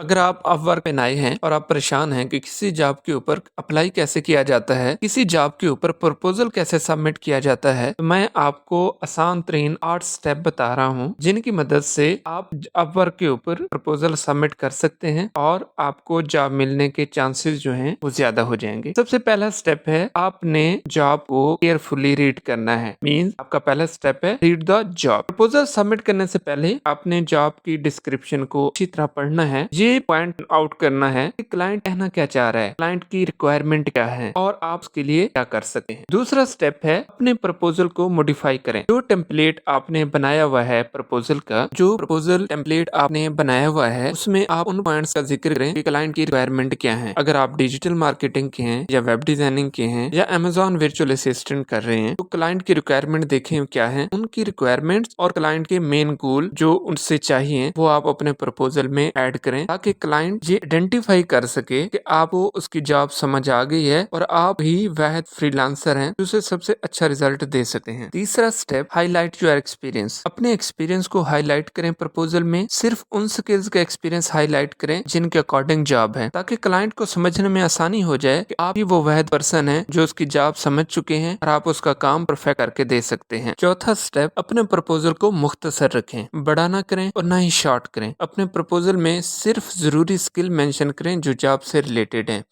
अगर आप अपवर्क पे नए हैं और आप परेशान हैं कि किसी जॉब के ऊपर अप्लाई कैसे किया जाता है, किसी जॉब के ऊपर प्रपोजल कैसे सबमिट किया जाता है, तो मैं आपको आसान तरीन 8 स्टेप बता रहा हूँ, जिनकी मदद से आप अपवर्क के ऊपर प्रपोजल सबमिट कर सकते हैं और आपको जॉब मिलने के चांसेस जो हैं वो ज्यादा हो जाएंगे। सबसे पहला स्टेप है, आपने जॉब को केयरफुली रीड करना है। मीन्स आपका पहला स्टेप है read the job. Proposal submit करने से पहले आपने जॉब की डिस्क्रिप्शन को अच्छी तरह पढ़ना है। ये पॉइंट आउट करना है कि क्लाइंट कहना क्या चाह रहा है, क्लाइंट की रिक्वायरमेंट क्या है और आप उसके लिए क्या कर सकते हैं। दूसरा स्टेप है, अपने प्रपोजल को मॉडिफाई करें। जो टेम्पलेट आपने बनाया हुआ है प्रपोजल का, जो प्रपोजल टेम्पलेट आपने बनाया हुआ है, उसमें आप उन पॉइंट्स का जिक्र करें कि क्लाइंट की रिक्वायरमेंट क्या है। अगर आप डिजिटल मार्केटिंग के हैं या वेब डिजाइनिंग के हैं या अमेजॉन वर्चुअल असिस्टेंट कर रहे हैं, तो क्लाइंट की रिक्वायरमेंट देखें क्या है, उनकी रिक्वायरमेंट्स और क्लाइंट के मेन गोल जो उनसे चाहिए वो आप अपने प्रपोजल में ऐड करें, ताकि क्लाइंट ये आइडेंटिफाई कर सके कि आपको उसकी जॉब समझ आ गई है और आप ही वह फ्रीलांसर हैं जो उसे सबसे अच्छा रिजल्ट दे सकते हैं। तीसरा स्टेप, हाईलाइट योर एक्सपीरियंस। अपने एक्सपीरियंस को हाईलाइट करें प्रपोजल में। सिर्फ उन स्किल्स का एक्सपीरियंस हाईलाइट करें जिनके अकॉर्डिंग जॉब है, ताकि क्लाइंट को समझने में आसानी हो जाए कि आप ही वो वह पर्सन है जो उसकी जॉब समझ चुके हैं और आप उसका काम परफेक्ट करके दे सकते हैं। चौथा स्टेप, अपने प्रपोजल को मुख्तसर रखें, बड़ा ना करें और ना ही शॉर्ट करें। अपने प्रपोजल में सिर्फ जरूरी स्किल मेंशन करें जो जॉब से रिलेटेड है।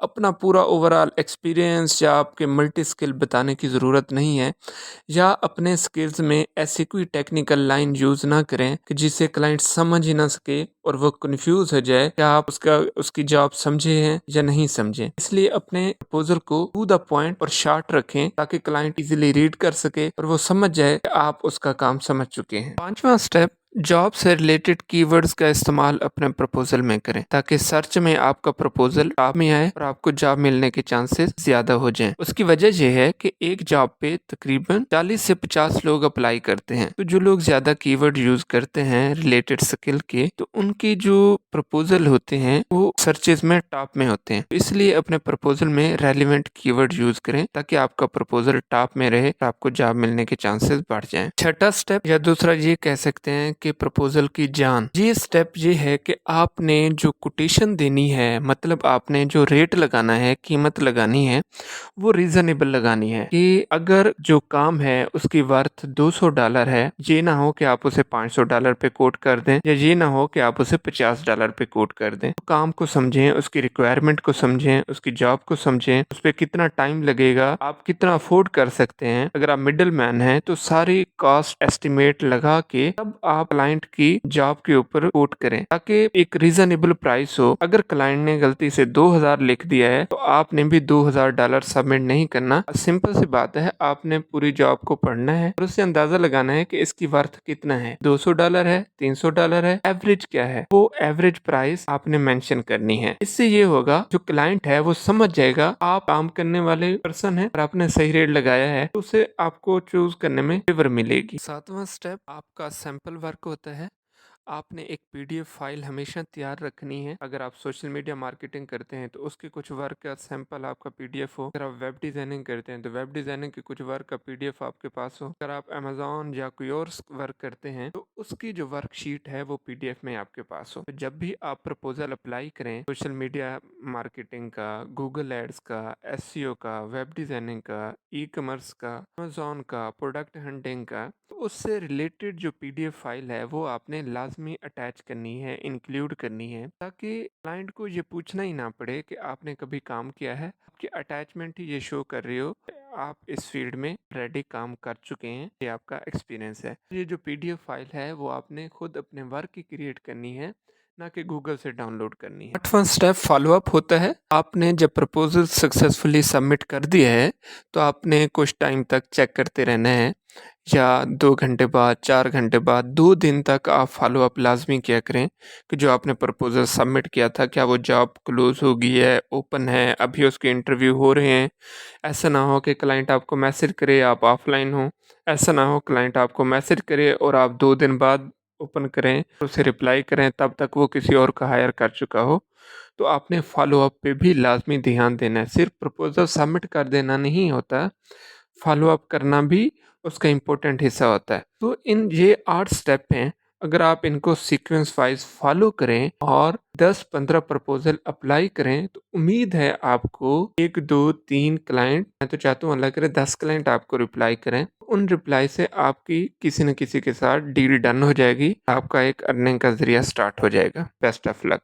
अपना पूरा ओवरऑल एक्सपीरियंस या आपके मल्टी स्किल बताने की ज़रूरत नहीं है, या अपने स्किल्स में ऐसी कोई टेक्निकल लाइन यूज़ ना करें कि जिसे क्लाइंट समझ ही ना सके और वो कंफ्यूज हो जाए कि आप उसकी जॉब समझे हैं या नहीं समझे। इसलिए अपने प्रपोजल को टू द पॉइंट और शॉर्ट रखें, ताकि क्लाइंट इजीली रीड कर सके और वो समझ जाए कि आप उसका काम समझ चुके हैं। पांचवा स्टेप, जॉब से रिलेटेड कीवर्ड्स का इस्तेमाल अपने प्रपोजल में करें, ताकि सर्च में आपका प्रपोजल टॉप में आए और आपको जॉब मिलने के चांसेस ज्यादा हो जाएं। उसकी वजह यह है कि एक जॉब पे तकरीबन 40 से 50 लोग अप्लाई करते हैं, तो जो लोग ज्यादा कीवर्ड यूज करते हैं रिलेटेड स्किल के, तो उनकी जो प्रपोजल होते हैं वो सर्चेज में टॉप में होते हैं। तो इसलिए अपने प्रपोजल में रेलिवेंट कीवर्ड यूज करें, ताकि आपका प्रपोजल टॉप में रहे और आपको जॉब मिलने के चांसेस बढ़ जाएं। छठा स्टेप या दूसरा ये कह सकते हैं कि प्रपोजल की जान। ये स्टेप ये है कि आपने जो कोटेशन देनी है, मतलब आपने जो रेट लगाना है, कीमत लगानी है, वो रीजनेबल लगानी है। कि अगर जो काम है उसकी वर्थ $200 है, ये ना हो कि आप उसे $500 पे कोट कर दें, या ये ना हो कि आप उसे $50 पे कोट कर दें। तो काम को समझें, उसकी रिक्वायरमेंट को समझें, उसकी जॉब को समझें, उस पर कितना टाइम लगेगा, आप कितना अफोर्ड कर सकते हैं। अगर आप मिडिल मैन हैं तो सारी कॉस्ट एस्टिमेट लगा के तब आप क्लाइंट की जॉब के ऊपर कोट करें, ताकि एक रीजनेबल प्राइस हो। अगर क्लाइंट ने गलती से 2000 लिख दिया है तो आपने भी $2000 सबमिट नहीं करना। सिंपल सी बात है, आपने पूरी जॉब को पढ़ना है और उससे अंदाजा लगाना है कि इसकी वर्थ कितना है, $200 है, $300 है, एवरेज क्या है, वो एवरेज प्राइस आपने मेंशन करनी है। इससे ये होगा, जो क्लाइंट है वो समझ जाएगा आप काम करने वाले पर्सन है और आपने सही रेट लगाया है, तो उसे आपको चूज करने में फेवर मिलेगी। सातवां स्टेप आपका सैंपल वर्क होता है। आपने एक पीडीएफ फाइल हमेशा तैयार रखनी है। अगर आप सोशल मीडिया मार्केटिंग करते हैं तो उसके कुछ वर्क का सैंपल आपका पीडीएफ हो। अगर आप वेब डिजाइनिंग करते हैं तो वेब डिजाइनिंग के कुछ वर्क का पीडीएफ आपके पास हो। अगर आप अमेजोन या कोई और वर्क करते हैं तो उसकी जो वर्कशीट है वो पीडीएफ में आपके पास हो। तो जब भी आप प्रपोजल अप्लाई करें, सोशल मीडिया मार्केटिंग का, गूगल एड्स का, एसईओ का, वेब डिजाइनिंग का, ई कॉमर्स का, अमेजोन का, प्रोडक्ट हंटिंग का, तो उससे रिलेटेड जो पीडीएफ फाइल है वो आपने लाजमी अटैच करनी है, इंक्लूड करनी है, ताकि क्लाइंट को ये पूछना ही ना पड़े कि आपने कभी काम किया है। आपकी अटैचमेंट ही ये शो कर रही हो आप इस फील्ड में रेडी काम कर चुके हैं, ये आपका एक्सपीरियंस है। ये जो पीडीएफ फाइल है वो आपने खुद अपने वर्क की क्रिएट करनी है, ना कि गूगल से डाउनलोड करनी है। आठवां स्टेप फॉलो अप होता है। आपने जब प्रपोजल सक्सेसफुली सबमिट कर दिया है तो आपने कुछ टाइम तक चेक करते रहना है, या 2 घंटे बाद, 4 घंटे बाद, 2 दिन तक आप फॉलो अप लाजमी किया करें कि जो आपने प्रपोजल सबमिट किया था क्या वो जॉब क्लोज हो गई है, ओपन है, अभी उसके इंटरव्यू हो रहे हैं। ऐसा ना हो कि क्लाइंट आपको मैसेज करे आप ऑफलाइन हो, ऐसा ना हो क्लाइंट आपको मैसेज करे और आप 2 दिन बाद ओपन करें, उसे रिप्लाई करें, तब तक वो किसी और का हायर कर चुका हो। तो आपने फॉलो अप पे भी लाजमी ध्यान देना है। सिर्फ प्रपोजल सबमिट कर देना नहीं होता, फॉलो अप करना भी उसका इम्पोर्टेंट हिस्सा होता है। तो इन ये 8 स्टेप हैं अगर आप इनको सीक्वेंस वाइज फॉलो करें और 10-15 प्रपोजल अप्लाई करें तो उम्मीद है आपको 1, 2, 3 क्लाइंट, मैं तो चाहता हूँ अल्लाह करे 10 क्लाइंट आपको रिप्लाई करें। उन रिप्लाई से आपकी किसी न किसी के साथ डील डन हो जाएगी, आपका एक अर्निंग का ज़रिया स्टार्ट हो जाएगा। Best of luck.